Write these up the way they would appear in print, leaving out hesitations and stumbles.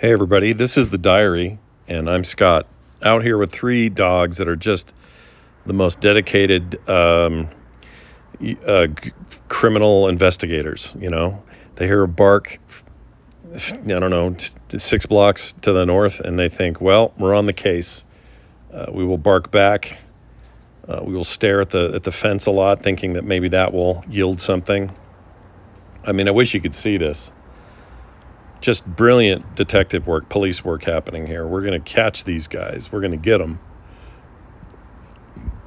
Hey, everybody, this is The Diary, and I'm Scott, out here with three dogs that are just the most dedicated criminal investigators. You know, they hear a bark, I don't know, 6 blocks to the north, and they think, well, we're on the case. We will bark back. We will stare at the fence a lot, thinking that maybe that will yield something. I mean, I wish you could see this. Just brilliant detective work, police work happening here. We're going to catch these guys. We're going to get them.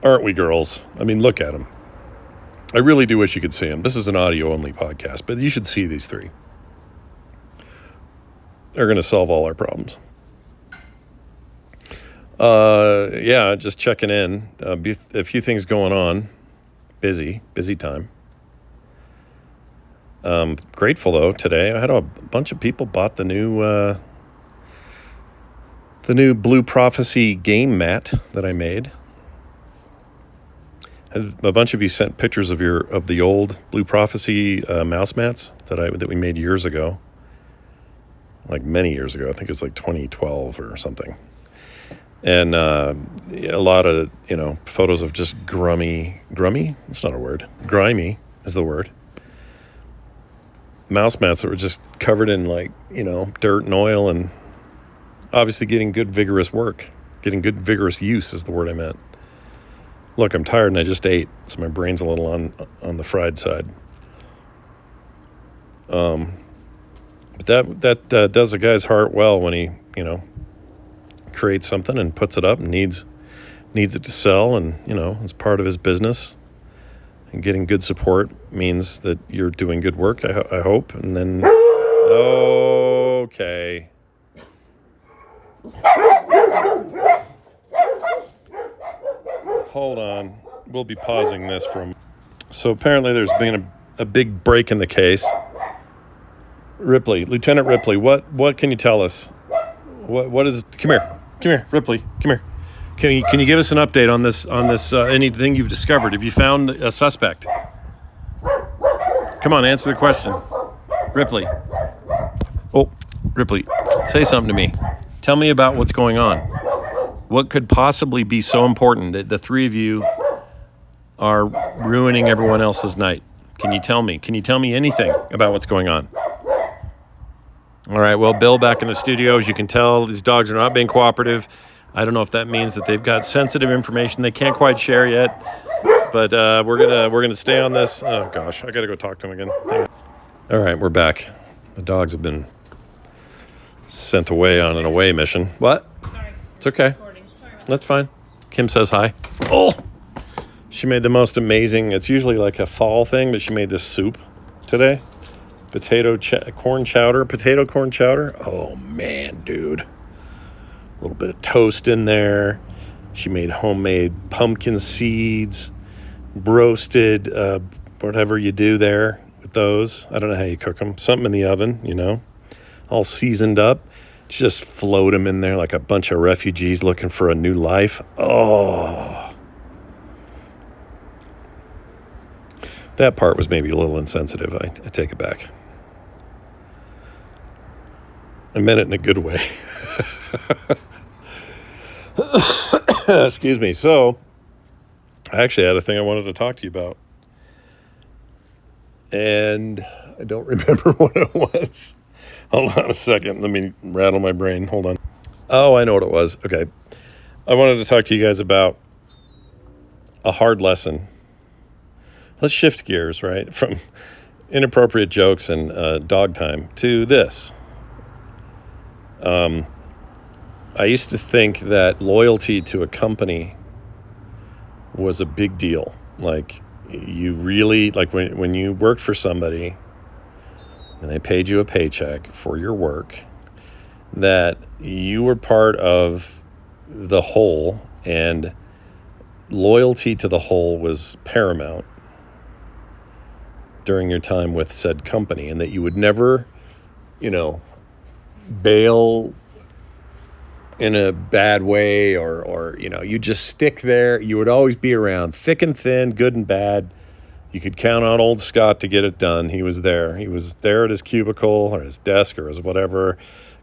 Aren't we, girls? I mean, look at them. I really do wish you could see them. This is an audio-only podcast, but you should see these three. They're going to solve all our problems. Just checking in. A few things going on. Busy time. Grateful though today. I had a bunch of people bought the new Blue Prophecy game mat that I made. A bunch of you sent pictures of the old Blue Prophecy mouse mats that we made years ago, like many years ago. I think it was like 2012 or something. And a lot of photos of just grimy. It's not a word. Grimy is the word. Mouse mats that were just covered in dirt and oil, and obviously getting good vigorous use is the word I meant. Look, I'm tired and I just ate, so my brain's a little on the fried side. But that does a guy's heart well when he creates something and puts it up and needs it to sell, and it's part of his business. And getting good support means that you're doing good work, I hope. And then, okay. Hold on. We'll be pausing this So apparently there's been a big break in the case. Ripley, Lieutenant Ripley, what can you tell us? What is? Come here, Ripley, come here. Can you give us an update on this anything you've discovered? Have you found a suspect? Come on, answer the question. Ripley. Oh, Ripley, say something to me. Tell me about what's going on. What could possibly be so important that the three of you are ruining everyone else's night? Can you tell me? Can you tell me anything about what's going on? All right, well, Bill back in the studio. As you can tell, these dogs are not being cooperative. I don't know if that means that they've got sensitive information they can't quite share yet, but we're gonna stay on this. Oh gosh, I gotta go talk to him again. All right, we're back. The dogs have been sent away on an away mission. What? Sorry. It's okay. That's fine. Kim says hi. Oh, she made the most amazing. It's usually like a fall thing, but she made this soup today. Potato corn chowder. Oh man, dude. A little bit of toast in there. She made homemade pumpkin seeds, roasted, whatever you do there with those. I don't know how you cook them. Something in the oven, all seasoned up. She just float them in there like a bunch of refugees looking for a new life. Oh. That part was maybe a little insensitive. I take it back. I meant it in a good way. Excuse me. So, I actually had a thing I wanted to talk to you about. And I don't remember what it was. Hold on a second. Let me rattle my brain. Hold on. Oh, I know what it was. Okay. I wanted to talk to you guys about a hard lesson. Let's shift gears, right? From inappropriate jokes and dog time to this. I used to think that loyalty to a company was a big deal. Like, you really, like when you worked for somebody and they paid you a paycheck for your work, that you were part of the whole, and loyalty to the whole was paramount during your time with said company, and that you would never, bail in a bad way or you just stick there. You would always be around, thick and thin, good and bad. You could count on old Scott to get it done. He was there. He was there at his cubicle or his desk or his whatever,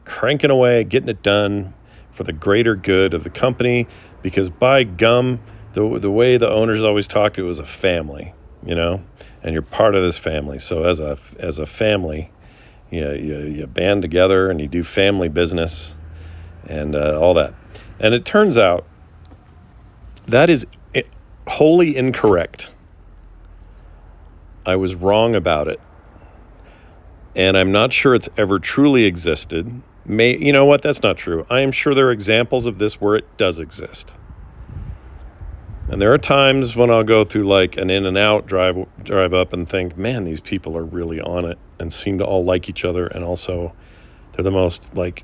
cranking away, getting it done for the greater good of the company, because by gum, the way the owners always talked, it was a family, and you're part of this family. So as a family, you band together and you do family business and all that. And it turns out that is wholly incorrect. I was wrong about it. And I'm not sure it's ever truly existed. You know what? That's not true. I am sure there are examples of this where it does exist. And there are times when I'll go through like an In-N-Out, drive up and think, man, these people are really on it and seem to all like each other. And also they're the most like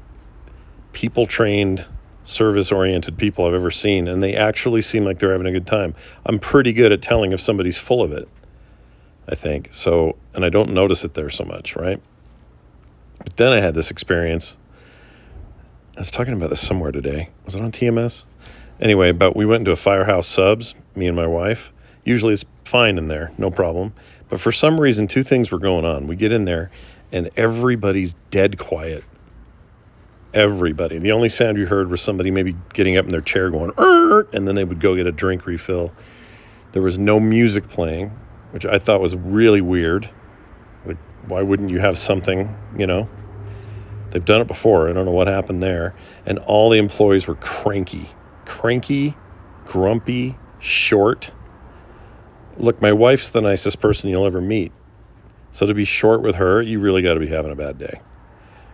people-trained, service-oriented people I've ever seen. And they actually seem like they're having a good time. I'm pretty good at telling if somebody's full of it, I think. So, and I don't notice it there so much, right? But then I had this experience. I was talking about this somewhere today. Was it on TMS? Anyway, but we went into a Firehouse Subs, me and my wife. Usually it's fine in there, no problem. But for some reason, two things were going on. We get in there and everybody's dead quiet. Everybody. The only sound you heard was somebody maybe getting up in their chair going, and then they would go get a drink refill. There was no music playing, which I thought was really weird. Like, why wouldn't you have something, They've done it before. I don't know what happened there. And all the employees were cranky, grumpy, short. Look, my wife's the nicest person you'll ever meet. So to be short with her, you really got to be having a bad day.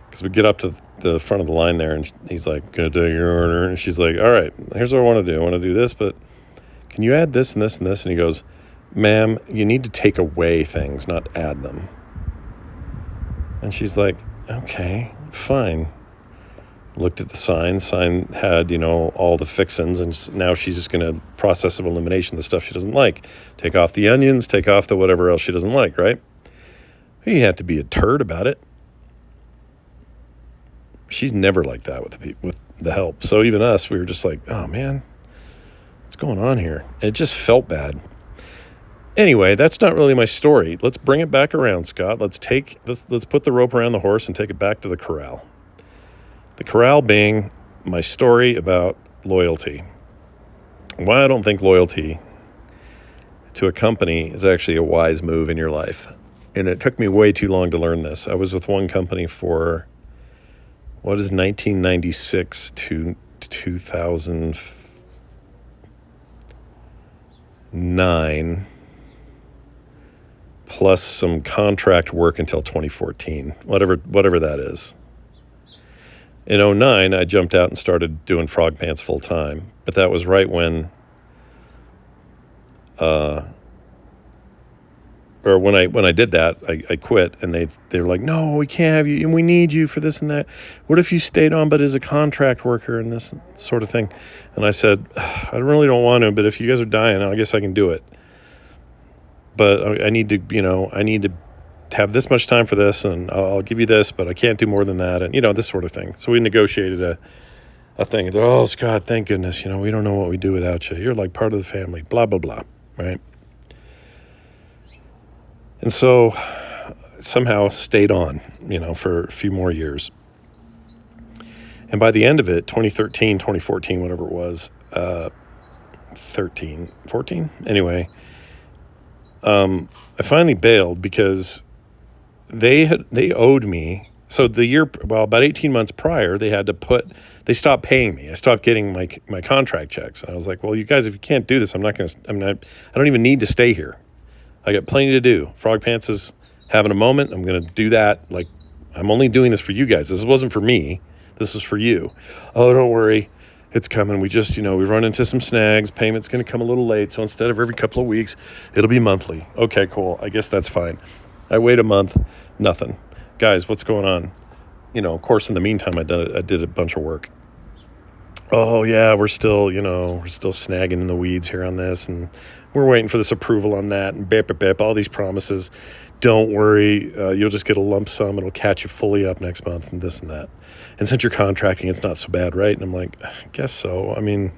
Because we get up to the front of the line there, and he's like, "Gonna take your order." And she's like, "All right, here's what I want to do. I want to do this, but can you add this and this and this?" And he goes, "Ma'am, you need to take away things, not add them." And she's like, "Okay, fine." Looked at the sign. Sign had, all the fixins, and now she's just going to process of elimination the stuff she doesn't like. Take off the onions, take off the whatever else she doesn't like, right? He had to be a turd about it. She's never like that with the help. So even us, we were just like, oh man, what's going on here? And it just felt bad. Anyway, that's not really my story. Let's bring it back around, Scott. Let's put the rope around the horse and take it back to the corral. The corral being my story about loyalty. Why I don't think loyalty to a company is actually a wise move in your life. And it took me way too long to learn this. I was with one company for 1996 to 2009, plus some contract work until 2014, whatever that is. In 2009, I jumped out and started doing Frog Pants full time, but that was right when, when I did that, I quit, and they were like, "No, we can't have you, and we need you for this and that. What if you stayed on, but as a contract worker and this sort of thing?" And I said, "I really don't want to, but if you guys are dying, I guess I can do it. But I need to have this much time for this, and I'll give you this, but I can't do more than that," and this sort of thing. So we negotiated a thing. Oh, Scott, thank goodness, we don't know what we do without you. You're like part of the family, blah, blah, blah, right? And so somehow stayed on, for a few more years. And by the end of it, 2013, 2014, whatever it was, 14? Anyway, I finally bailed because they owed me. So about 18 months prior, they stopped paying me. I stopped getting my contract checks. And I was like, well, you guys, if you can't do this, I don't even need to stay here. I got plenty to do. Frog Pants is having a moment. I'm going to do that. Like, I'm only doing this for you guys. This wasn't for me. This is for you. Oh, don't worry. It's coming. We just, we run into some snags. Payment's going to come a little late. So instead of every couple of weeks, it'll be monthly. Okay, cool. I guess that's fine. I wait a month. Nothing. Guys, what's going on? Of course, in the meantime, I did a bunch of work. Oh, yeah, we're still snagging in the weeds here on this, and we're waiting for this approval on that, and bip, all these promises. Don't worry, you'll just get a lump sum. It'll catch you fully up next month, and this and that. And since you're contracting, it's not so bad, right? And I'm like, I guess so. I mean,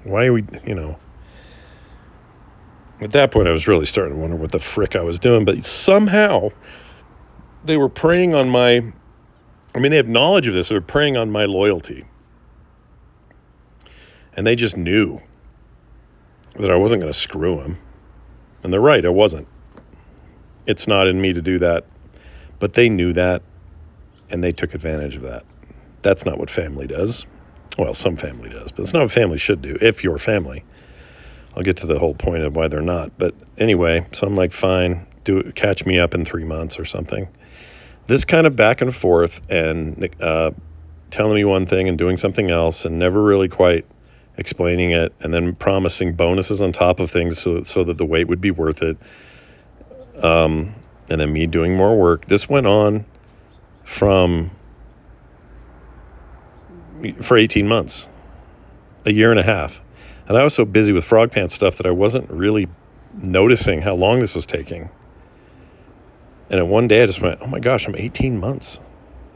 why are we, At that point, I was really starting to wonder what the frick I was doing, but somehow they were preying on my I mean, they have knowledge of this. They're preying on my loyalty. And they just knew that I wasn't going to screw them. And they're right, I wasn't. It's not in me to do that. But they knew that, and they took advantage of that. That's not what family does. Well, some family does, but it's not what family should do, if you're family. I'll get to the whole point of why they're not. But anyway, so I'm like, fine, catch me up in 3 months or something. This kind of back and forth and telling me one thing and doing something else and never really quite explaining it, and then promising bonuses on top of things so that the wait would be worth it. And then me doing more work. This went on for 18 months, a year and a half. And I was so busy with Frog Pants stuff that I wasn't really noticing how long this was taking. And then one day I just went, oh my gosh, I'm 18 months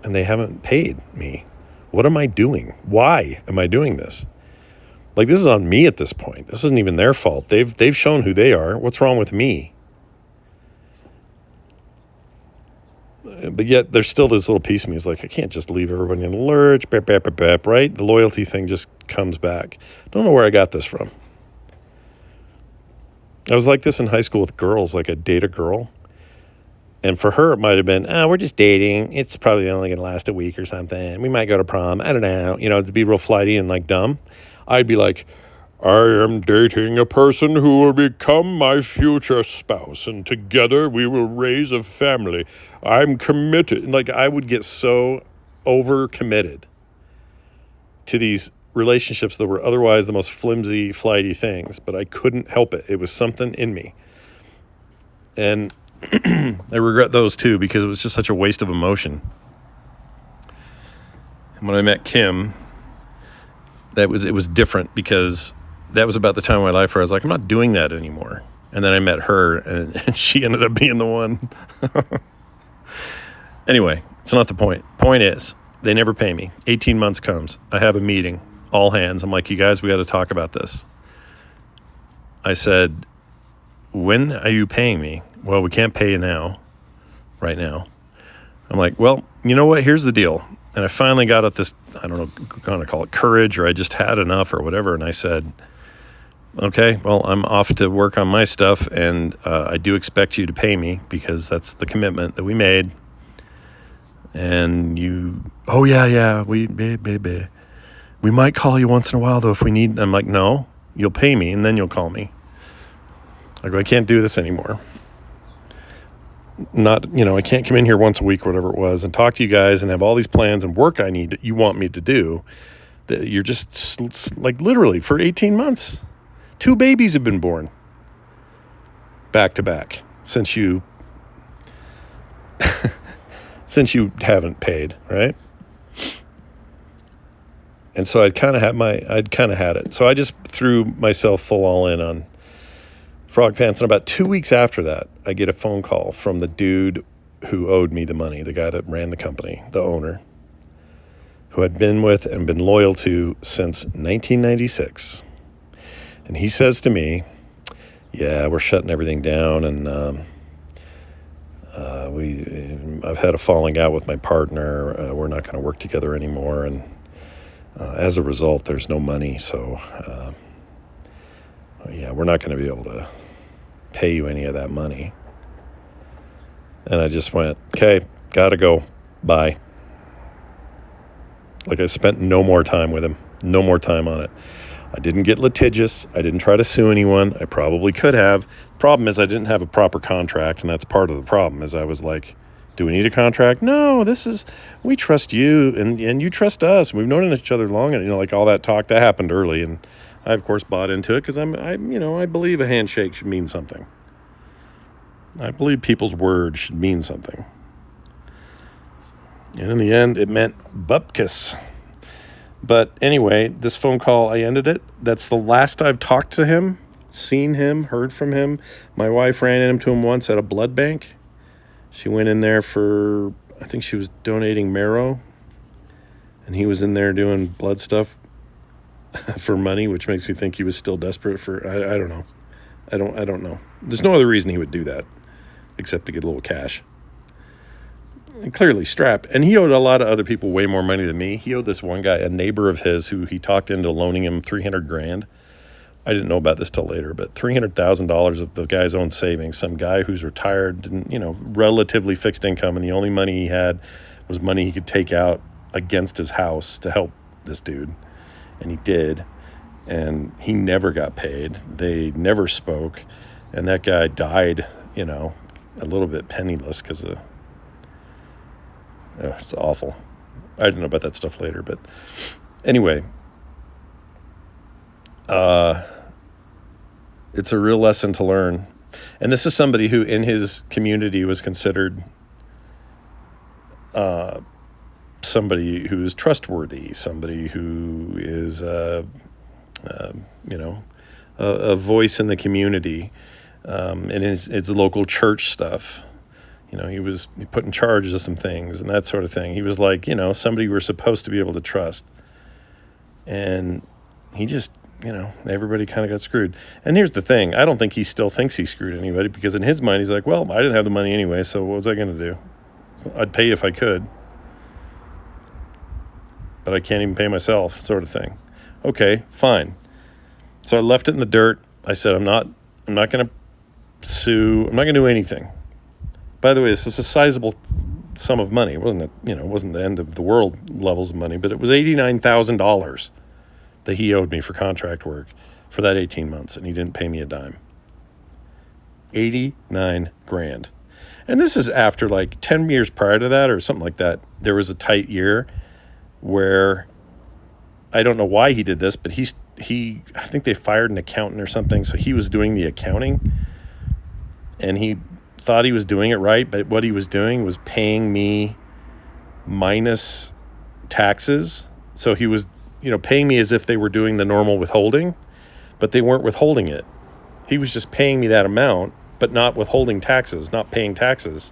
and they haven't paid me. What am I doing? Why am I doing this? Like, this is on me at this point. This isn't even their fault. They've shown who they are. What's wrong with me? But yet there's still this little piece of me is like, I can't just leave everybody in the lurch, right? The loyalty thing just comes back. Don't know where I got this from. I was like this in high school with girls, like I'd date a girl. And for her, it might have been, we're just dating. It's probably only going to last a week or something. We might go to prom. I don't know. To be real flighty and like dumb. I'd be like, I am dating a person who will become my future spouse, and together we will raise a family. I'm committed. Like, I would get so overcommitted to these relationships that were otherwise the most flimsy, flighty things, but I couldn't help it. It was something in me. And I regret those too, because it was just such a waste of emotion. And when I met Kim, it was different, because that was about the time of my life where I was like, I'm not doing that anymore. And then I met her, and she ended up being the one. Anyway, it's not the point. Point is, they never pay me. 18 months comes. I have a meeting, all hands. I'm like, you guys, we got to talk about this. I said, when are you paying me? Well, we can't pay you now, right now. I'm like, well, you know what? Here's the deal. And I finally got at this, I don't know, I'm going to call it courage, or I just had enough or whatever. And I said, okay, well, I'm off to work on my stuff, and I do expect you to pay me, because that's the commitment that we made. And we might call you once in a while, though, if we need. I'm like, no, you'll pay me, and then you'll call me. I go, I can't do this anymore. I can't come in here once a week or whatever it was and talk to you guys and have all these plans and work you want me to do. That you're just like, literally for 18 months. 2 babies have been born back to back since you haven't paid, right? And so I'd kind of had it. So I just threw myself full all in on Frog Pants. And about 2 weeks after that, I get a phone call from the dude who owed me the money, the guy that ran the company, the owner, who I'd been with and been loyal to since 1996. And he says to me, yeah, we're shutting everything down, and I've had a falling out with my partner. We're not going to work together anymore, and as a result, there's no money. So, we're not going to be able to pay you any of that money. And I just went, okay, gotta go. Bye. Like, I spent no more time with him, no more time on it. I didn't get litigious. I didn't try to sue anyone. I probably could have. Problem is, I didn't have a proper contract, and that's part of the problem. Is I was like, do we need a contract? No, we trust you, and you trust us. We've known each other long, and like all that talk that happened early, and I of course bought into it, because I believe a handshake should mean something. I believe people's words should mean something. And in the end, it meant bupkis. But anyway, this phone call, I ended it. That's the last I've talked to him, seen him, heard from him. My wife ran into him once at a blood bank. She went in there I think she was donating marrow. And he was in there doing blood stuff for money, which makes me think he was still desperate for, I don't know. I don't know. There's no other reason he would do that except to get a little cash. clearly strapped. And he owed a lot of other people way more money than me. He owed this one guy, a neighbor of his, who he talked into loaning him $300,000. I didn't know about this till later, but $300,000 of the guy's own savings. Some guy who's retired, didn't, relatively fixed income, and the only money he had was money he could take out against his house to help this dude. And he did. And he never got paid. They never spoke. And that guy died, a little bit penniless because of... it's awful. I didn't know about that stuff later, but anyway, it's a real lesson to learn. And this is somebody who in his community was considered somebody who is trustworthy, somebody who is, a voice in the community, and it's local church stuff. He put in charge of some things and that sort of thing. He was like, somebody we're supposed to be able to trust. And he just, everybody kind of got screwed. And here's the thing. I don't think he still thinks he screwed anybody, because in his mind, he's like, well, I didn't have the money anyway, so what was I going to do? I'd pay you if I could, but I can't even pay myself, sort of thing. Okay, fine. So I left it in the dirt. I said, I'm not going to sue. I'm not going to do anything. By the way, this is a sizable sum of money. It wasn't the end of the world levels of money, but it was $89,000 that he owed me for contract work for that 18 months, and he didn't pay me a dime. $89,000. And this is after like 10 years prior to that or something like that. There was a tight year where I don't know why he did this, but I think they fired an accountant or something, so he was doing the accounting, and he thought he was doing it right, but what he was doing was paying me minus taxes. So he was, paying me as if they were doing the normal withholding, but they weren't withholding it. He was just paying me that amount, but not withholding taxes, not paying taxes.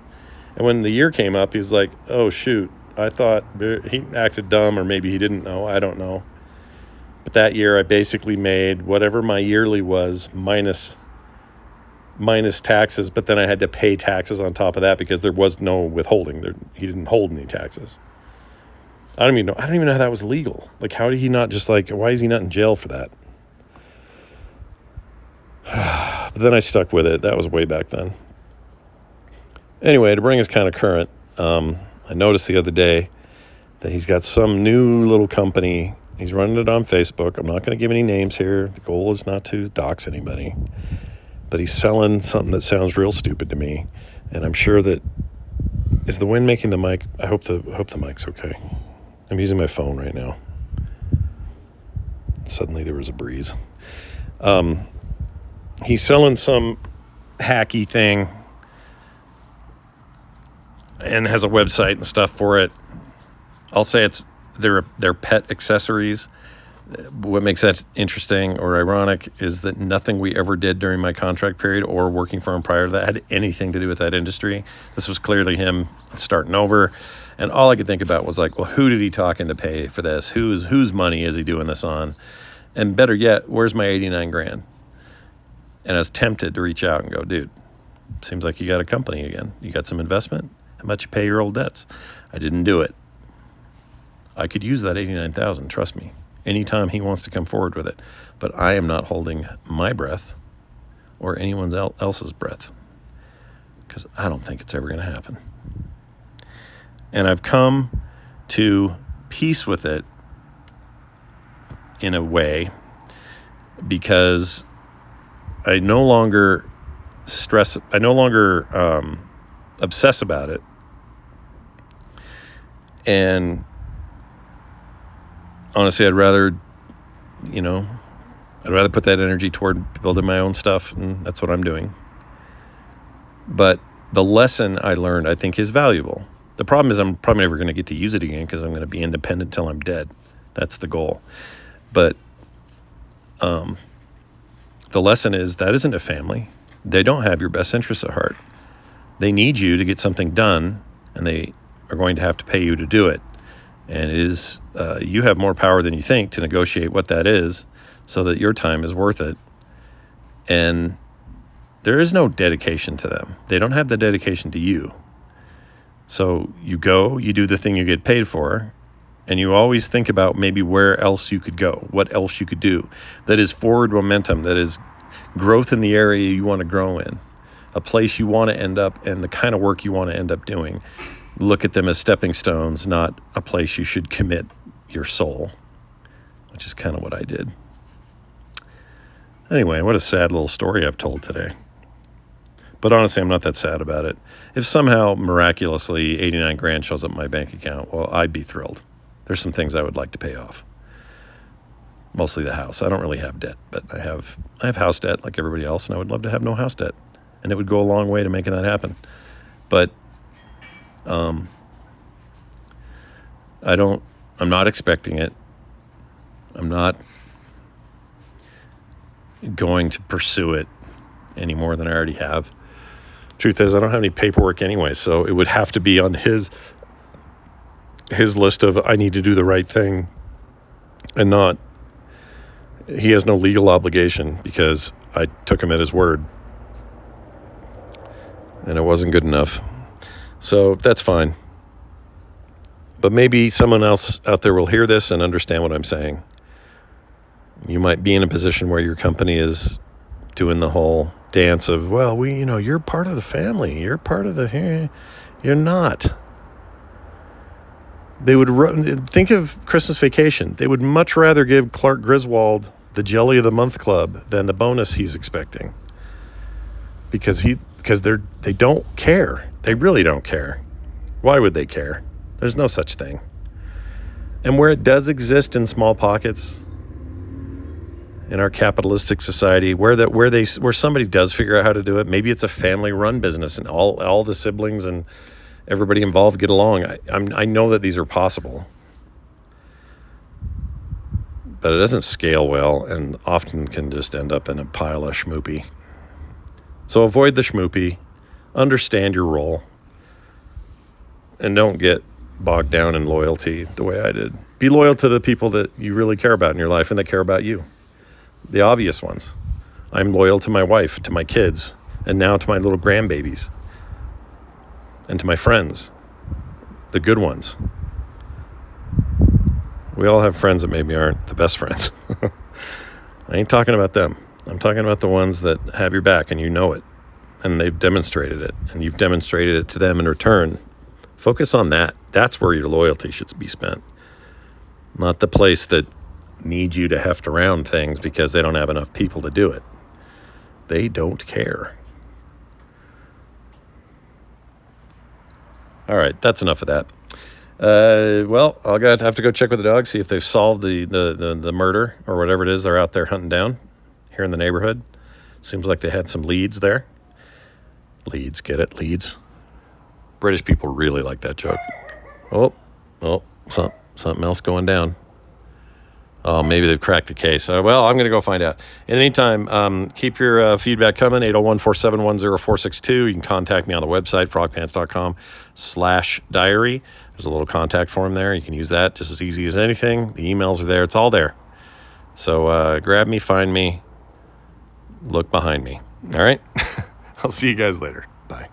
And when the year came up, he was like, oh, shoot, I thought he acted dumb, or maybe he didn't know. I don't know. But that year I basically made whatever my yearly was minus taxes, but then I had to pay taxes on top of that because there was no withholding. He didn't hold any taxes. I don't even know how that was legal. Like, how did he not just why is he not in jail for that? But then I stuck with it. That was way back then. Anyway, to bring us kind of current, I noticed the other day that he's got some new little company. He's running it on Facebook. I'm not going to give any names here. The goal is not to dox anybody. But he's selling something that sounds real stupid to me. And I'm sure that... Is the wind making the mic? I hope the mic's okay. I'm using my phone right now. Suddenly there was a breeze. He's selling some hacky thing and has a website and stuff for it. I'll say it's their pet accessories. What makes that interesting or ironic is that nothing we ever did during my contract period or working for him prior to that had anything to do with that industry. This was clearly him starting over. And all I could think about was like, well, who did he talking to pay for this? Whose money is he doing this on? And better yet, where's my $89,000? And I was tempted to reach out and go, dude, seems like you got a company again. You got some investment? How much you pay your old debts? I didn't do it. I could use that $89,000, trust me, anytime he wants to come forward with it. But I am not holding my breath or anyone else's breath, because I don't think it's ever going to happen. And I've come to peace with it in a way, because I no longer obsess about it. And honestly, I'd rather put that energy toward building my own stuff, and that's what I'm doing. But the lesson I learned, I think, is valuable. The problem is I'm probably never going to get to use it again, because I'm going to be independent till I'm dead. That's the goal. But the lesson is that isn't a family. They don't have your best interests at heart. They need you to get something done, and they are going to have to pay you to do it. And it is you have more power than you think to negotiate what that is, so that your time is worth it. And there is no dedication to them. They don't have the dedication to you. So you go, you do the thing you get paid for, and you always think about maybe where else you could go, what else you could do that is forward momentum, that is growth in the area you want to grow in, a place you want to end up, and the kind of work you want to end up doing. Look at them as stepping stones, not a place you should commit your soul, which is kind of what I did. Anyway, what a sad little story I've told today. But honestly, I'm not that sad about it. If somehow miraculously 89 grand shows up in my bank account, well, I'd be thrilled. There's some things I would like to pay off. Mostly the house. I don't really have debt, but I have house debt like everybody else, and I would love to have no house debt. And it would go a long way to making that happen. But I'm not expecting it. I'm not going to pursue it any more than I already have. Truth is, I don't have any paperwork anyway, so it would have to be on his list of I need to do the right thing, and not he has no legal obligation because I took him at his word and it wasn't good enough. So that's fine. But maybe someone else out there will hear this and understand what I'm saying. You might be in a position where your company is doing the whole dance of, well, you're part of the family. You're part of you're not. They would think of Christmas Vacation. They would much rather give Clark Griswold the Jelly of the Month Club than the bonus he's expecting. Because they don't care. They really don't care. Why would they care? There's no such thing. And where it does exist in small pockets, in our capitalistic society, where somebody does figure out how to do it, maybe it's a family-run business and all the siblings and everybody involved get along. I know that these are possible, but it doesn't scale well and often can just end up in a pile of schmoopy. So avoid the schmoopy, understand your role, and don't get bogged down in loyalty the way I did. Be loyal to the people that you really care about in your life and that care about you. The obvious ones. I'm loyal to my wife, to my kids, and now to my little grandbabies, and to my friends, the good ones. We all have friends that maybe aren't the best friends. I ain't talking about them. I'm talking about the ones that have your back and you know it, and they've demonstrated it, and you've demonstrated it to them in return. Focus on that. That's where your loyalty should be spent, not the place that need you to heft around things because they don't have enough people to do it. They don't care. All right, that's enough of that. Well, I'll have to go check with the dogs, see if they've solved the murder or whatever it is they're out there hunting down here in the neighborhood. Seems like they had some leads there. Leads, get it? Leads. British people really like that joke. Oh, something else going down. Oh, maybe they've cracked the case. Well, I'm going to go find out. In the meantime, keep your feedback coming, 801-471-0462. You can contact me on the website, frogpants.com/diary. There's a little contact form there. You can use that just as easy as anything. The emails are there. It's all there. So grab me, find me, look behind me. All right? I'll see you guys later. Bye.